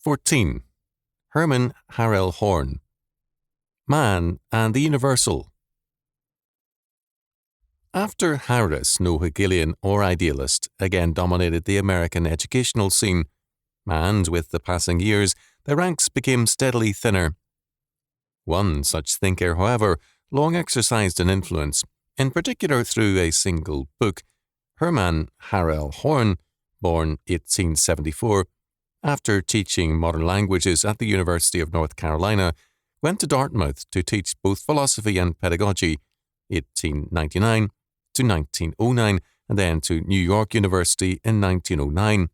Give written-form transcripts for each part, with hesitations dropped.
14. Herman Harrell Horn. Man and the Universal. After Harris, no Hegelian or idealist, again dominated the American educational scene, and with the passing years, the ranks became steadily thinner. One such thinker, however, long exercised an influence, in particular through a single book. Herman Harrell Horn, born 1874, after teaching modern languages at the University of North Carolina, went to Dartmouth to teach both philosophy and pedagogy, 1899 to 1909, and then to New York University in 1909.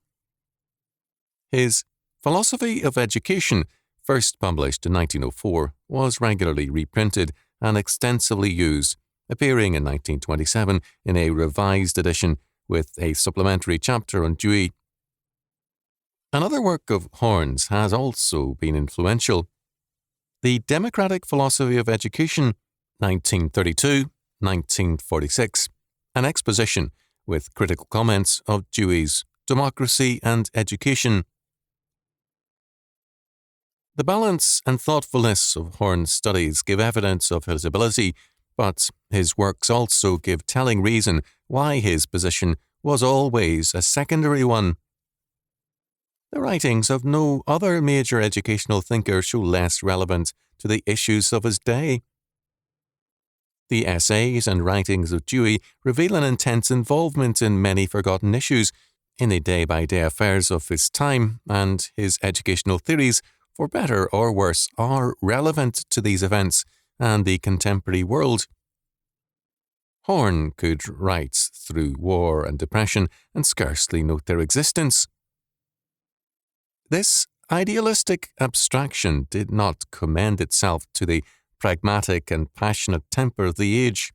His Philosophy of Education, first published in 1904, was regularly reprinted and extensively used, appearing in 1927 in a revised edition with a supplementary chapter on Dewey. Another work of Horn's has also been influential. The Democratic Philosophy of Education, 1932-1946, an exposition with critical comments of Dewey's Democracy and Education. The balance and thoughtfulness of Horn's studies give evidence of his ability, but his works also give telling reason why his position was always a secondary one. The writings of no other major educational thinker show less relevance to the issues of his day. The essays and writings of Dewey reveal an intense involvement in many forgotten issues in the day-by-day affairs of his time, and his educational theories, for better or worse, are relevant to these events and the contemporary world. Horn could write through war and depression and scarcely note their existence. This idealistic abstraction did not commend itself to the pragmatic and passionate temper of the age.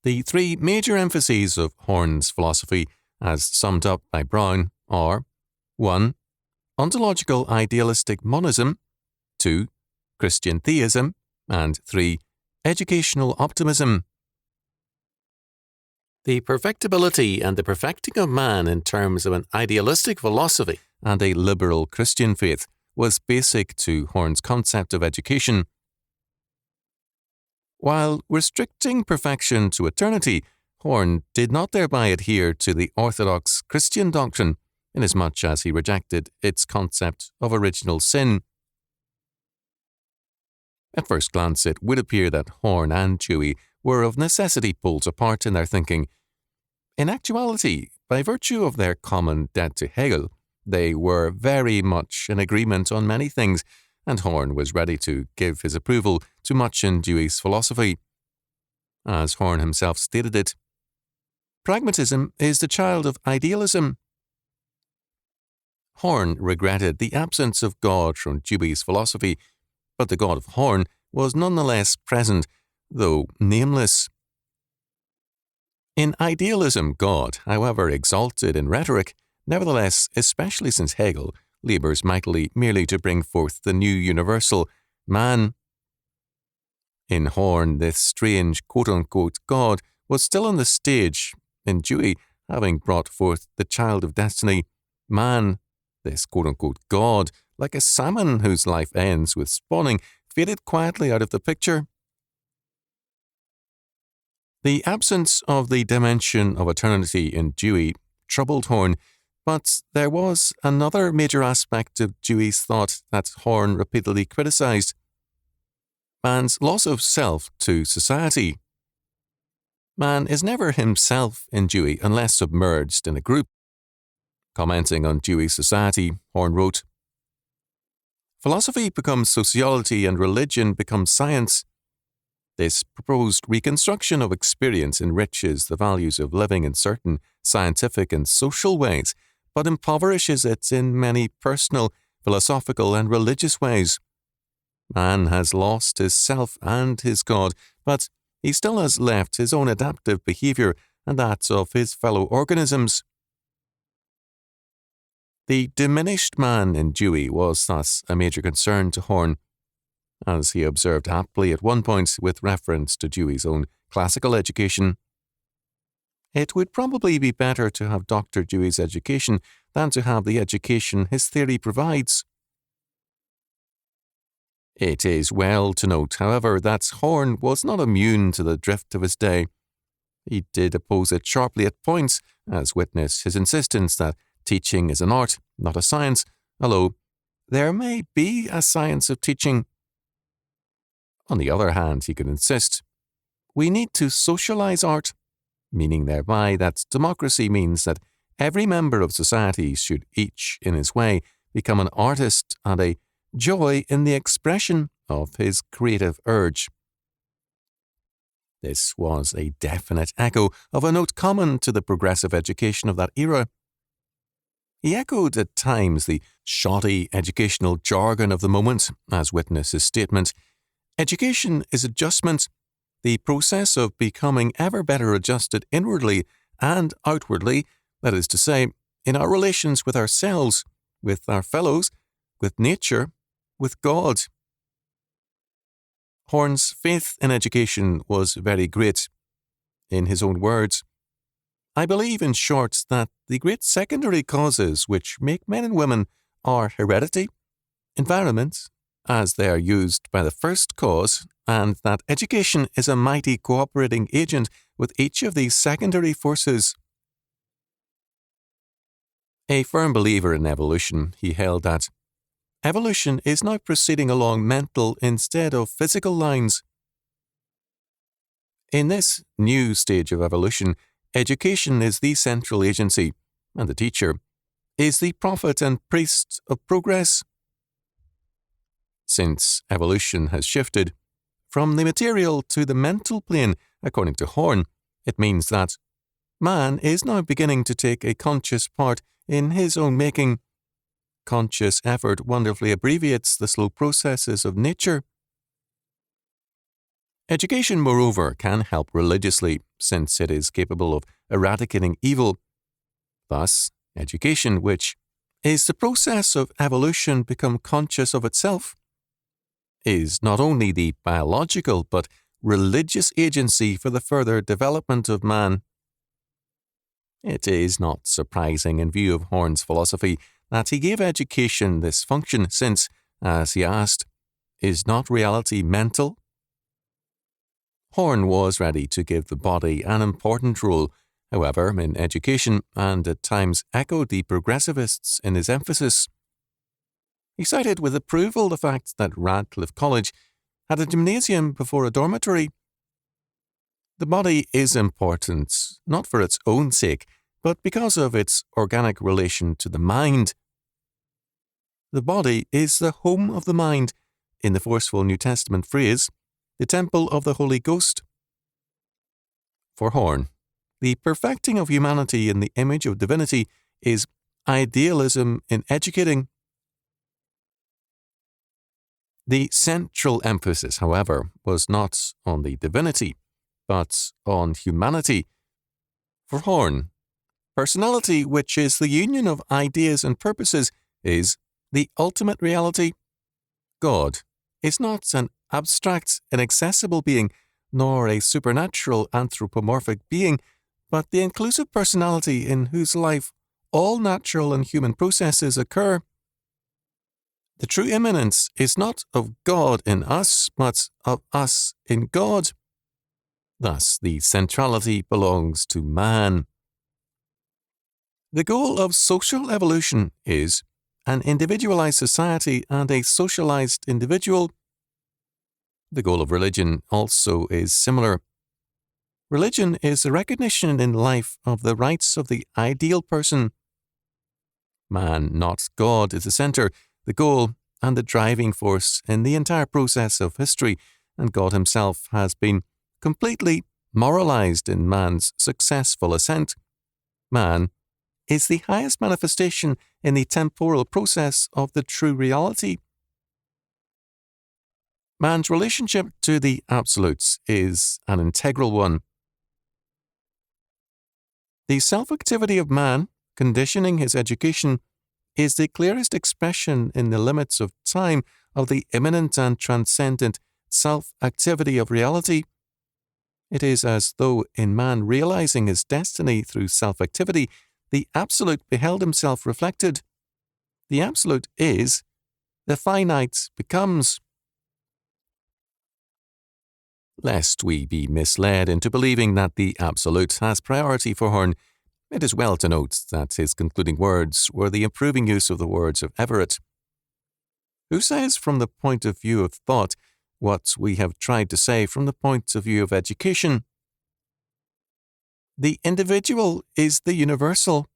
The three major emphases of Horn's philosophy, as summed up by Brown, are 1. Ontological idealistic monism, 2. Christian theism, and 3. Educational optimism. The perfectibility and the perfecting of man in terms of an idealistic philosophy and a liberal Christian faith was basic to Horn's concept of education. While restricting perfection to eternity, Horn did not thereby adhere to the orthodox Christian doctrine, inasmuch as he rejected its concept of original sin. At first glance, it would appear that Horn and Dewey were of necessity poles apart in their thinking. In actuality, by virtue of their common debt to Hegel, they were very much in agreement on many things, and Horn was ready to give his approval to much in Dewey's philosophy. As Horn himself stated it, pragmatism is the child of idealism. Horn regretted the absence of God from Dewey's philosophy, but the God of Horn was nonetheless present, though nameless. In idealism, God, however exalted in rhetoric, nevertheless, especially since Hegel, labours mightily merely to bring forth the new universal, man. In Horn, this strange quote-unquote God was still on the stage. In Dewey, having brought forth the child of destiny, man, this quote-unquote God, like a salmon whose life ends with spawning, faded quietly out of the picture. The absence of the dimension of eternity in Dewey troubled Horn, but there was another major aspect of Dewey's thought that Horn repeatedly criticised: man's loss of self to society. Man is never himself in Dewey unless submerged in a group. Commenting on Dewey's society, Horn wrote, "Philosophy becomes sociology and religion becomes science. This proposed reconstruction of experience enriches the values of living in certain scientific and social ways, but impoverishes it in many personal, philosophical, and religious ways. Man has lost his self and his God, but he still has left his own adaptive behaviour and that of his fellow organisms." The diminished man in Dewey was thus a major concern to Horn, as he observed aptly at one point with reference to Dewey's own classical education. It would probably be better to have Dr. Dewey's education than to have the education his theory provides. It is well to note, however, that Horn was not immune to the drift of his day. He did oppose it sharply at points, as witness his insistence that teaching is an art, not a science, although there may be a science of teaching. On the other hand, he could insist, we need to socialize art, meaning thereby that democracy means that every member of society should each, in his way, become an artist and a joy in the expression of his creative urge. This was a definite echo of a note common to the progressive education of that era. He echoed at times the shoddy educational jargon of the moment, as witness his statement, education is adjustment, the process of becoming ever better adjusted inwardly and outwardly, that is to say, in our relations with ourselves, with our fellows, with nature, with God. Horn's faith in education was very great. In his own words, I believe, in short, that the great secondary causes which make men and women are heredity, environment, as they are used by the first cause, and that education is a mighty cooperating agent with each of these secondary forces. A firm believer in evolution, he held that evolution is now proceeding along mental instead of physical lines. In this new stage of evolution, education is the central agency, and the teacher is the prophet and priest of progress. Since evolution has shifted from the material to the mental plane, according to Horn, it means that man is now beginning to take a conscious part in his own making. Conscious effort wonderfully abbreviates the slow processes of nature. Education, moreover, can help religiously, since it is capable of eradicating evil. Thus, education, which is the process of evolution become conscious of itself, is not only the biological but religious agency for the further development of man. It is not surprising in view of Horn's philosophy that he gave education this function since, as he asked, is not reality mental? Horn was ready to give the body an important role, however, in education, and at times echoed the progressivists in his emphasis. He cited with approval the fact that Radcliffe College had a gymnasium before a dormitory. The body is important, not for its own sake, but because of its organic relation to the mind. The body is the home of the mind, in the forceful New Testament phrase, the temple of the Holy Ghost. For Horn, the perfecting of humanity in the image of divinity is idealism in educating. The central emphasis, however, was not on the divinity, but on humanity. For Horn, personality, which is the union of ideas and purposes, is the ultimate reality. God is not an abstract, inaccessible being, nor a supernatural anthropomorphic being, but the inclusive personality in whose life all natural and human processes occur. The true immanence is not of God in us, but of us in God. Thus, the centrality belongs to man. The goal of social evolution is an individualized society and a socialized individual. The goal of religion also is similar. Religion is the recognition in life of the rights of the ideal person. Man, not God, is the center, the goal, and the driving force in the entire process of history, and God himself has been completely moralized in man's successful ascent. Man is the highest manifestation in the temporal process of the true reality. Man's relationship to the absolutes is an integral one. The self-activity of man, conditioning his education, is the clearest expression in the limits of time of the immanent and transcendent self-activity of reality. It is as though in man realizing his destiny through self-activity, the Absolute beheld himself reflected. The Absolute is, the finite becomes. Lest we be misled into believing that the Absolute has priority for Horn, it is well to note that his concluding words were the improving use of the words of Everett, who says from the point of view of thought what we have tried to say from the point of view of education. The individual is the universal.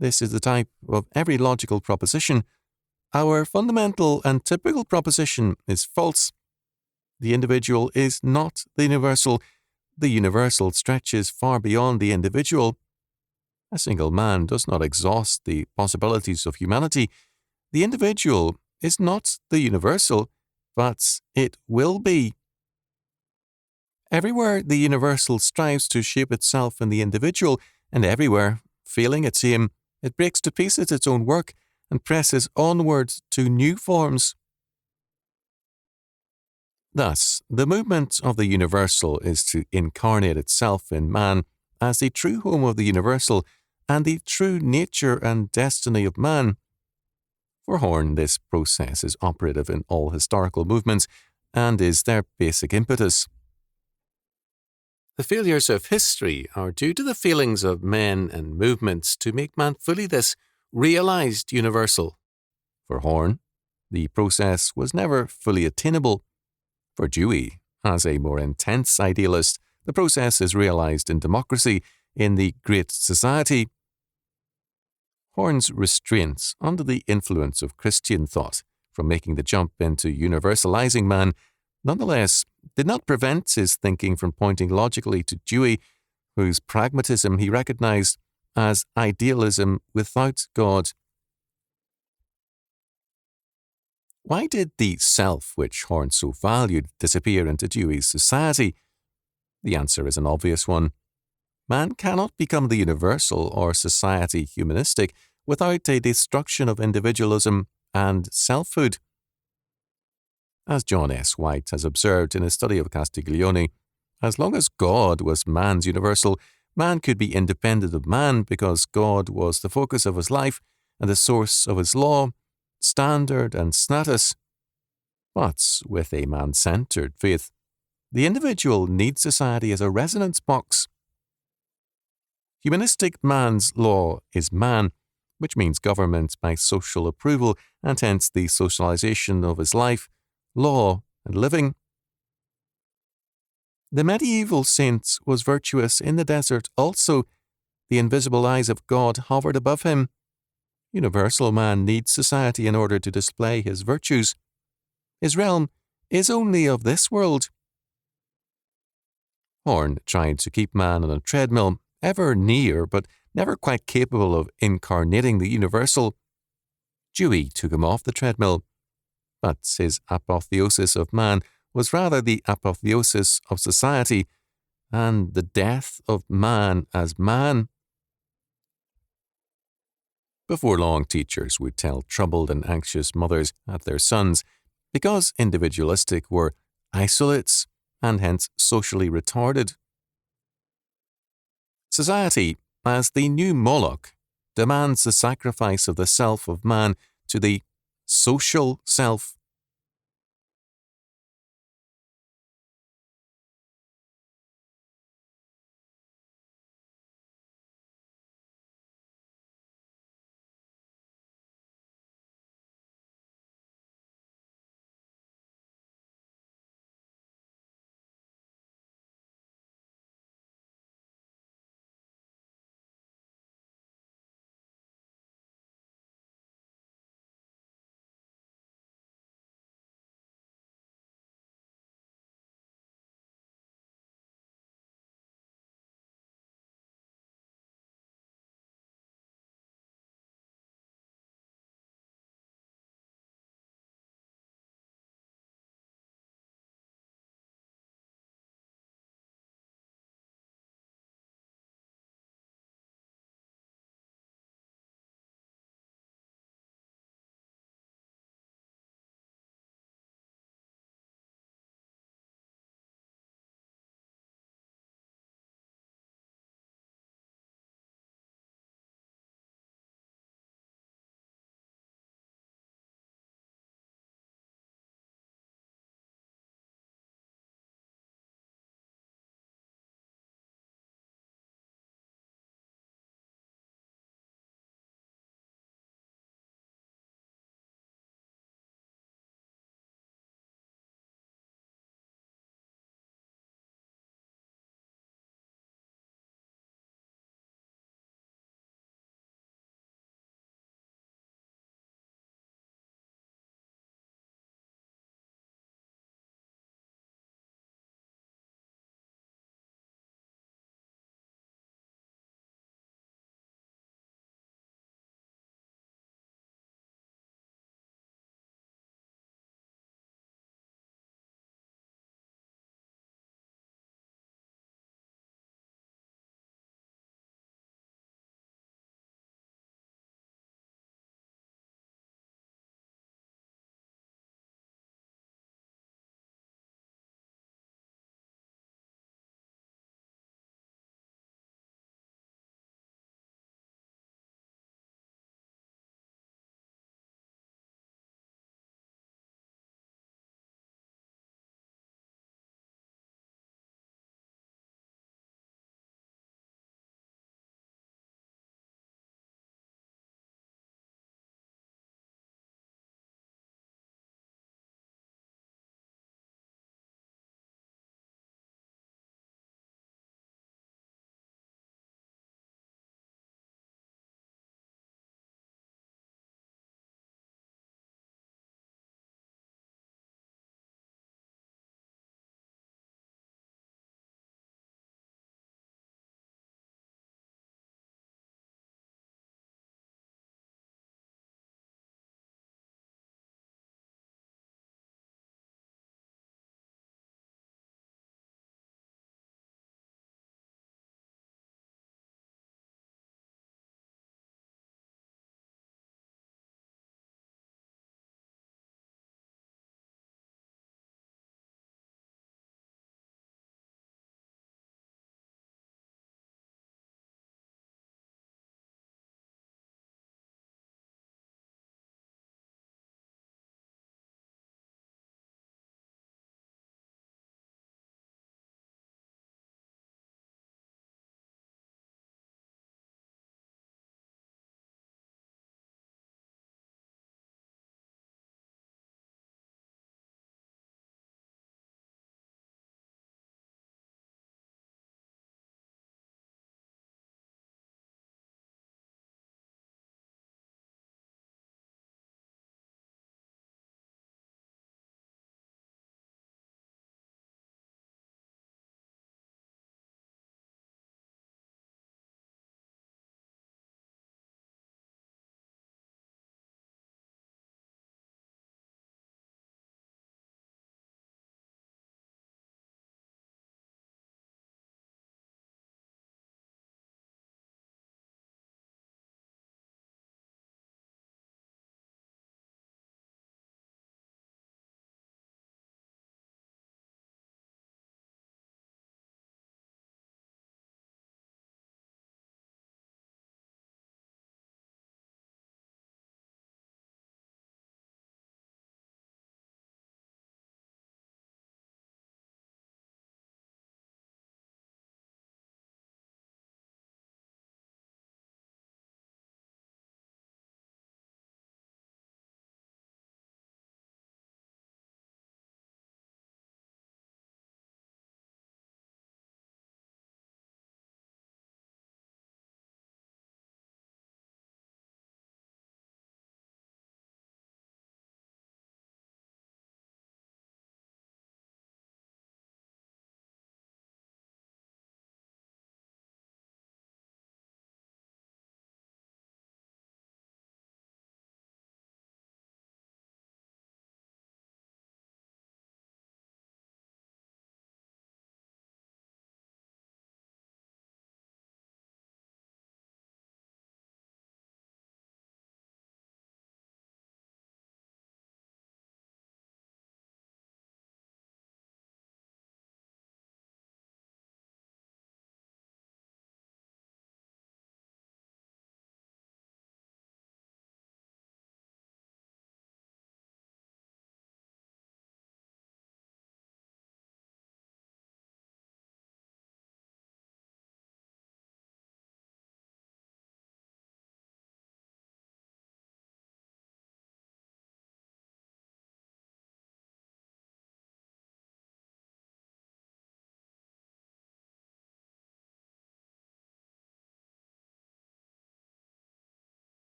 This is the type of every logical proposition. Our fundamental and typical proposition is false. The individual is not the universal. The universal stretches far beyond the individual. A single man does not exhaust the possibilities of humanity. The individual is not the universal, but it will be. Everywhere the universal strives to shape itself in the individual, and everywhere, failing its aim, it breaks to pieces its own work and presses onward to new forms. Thus, the movement of the universal is to incarnate itself in man as the true home of the universal and the true nature and destiny of man. For Horn, this process is operative in all historical movements and is their basic impetus. The failures of history are due to the failings of men and movements to make man fully this realized universal. For Horn, the process was never fully attainable. For Dewey, as a more intense idealist, the process is realized in democracy, in the Great Society. Horn's restraints under the influence of Christian thought from making the jump into universalizing man nonetheless did not prevent his thinking from pointing logically to Dewey, whose pragmatism he recognized as idealism without God. Why did the self which Horn so valued disappear into Dewey's society? The answer is an obvious one. Man cannot become the universal or society humanistic without a destruction of individualism and selfhood. As John S. White has observed in his study of Castiglione, as long as God was man's universal, man could be independent of man because God was the focus of his life and the source of his law, standard and status. But with a man-centered faith, the individual needs society as a resonance box. Humanistic man's law is man, which means government by social approval and hence the socialization of his life, law, and living. The medieval saint was virtuous in the desert also. The invisible eyes of God hovered above him. Universal man needs society in order to display his virtues. His realm is only of this world. Horn tried to keep man on a treadmill, ever near but never quite capable of incarnating the universal. Dewey took him off the treadmill, but his apotheosis of man was rather the apotheosis of society and the death of man as man. Before long, teachers would tell troubled and anxious mothers that their sons, because individualistic, were isolates and hence socially retarded. Society, as the new Moloch, demands the sacrifice of the self of man to the social self.